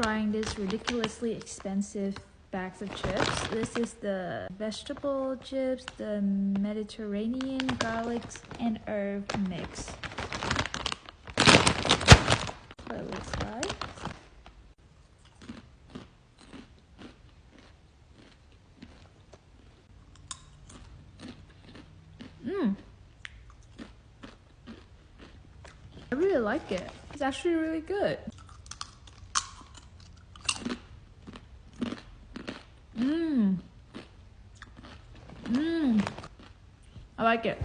trying this ridiculously expensive bags of chips. This is the vegetable chips, the Mediterranean garlic and herb mix. That's what it looks like. I really like it. It's actually really good. I like it.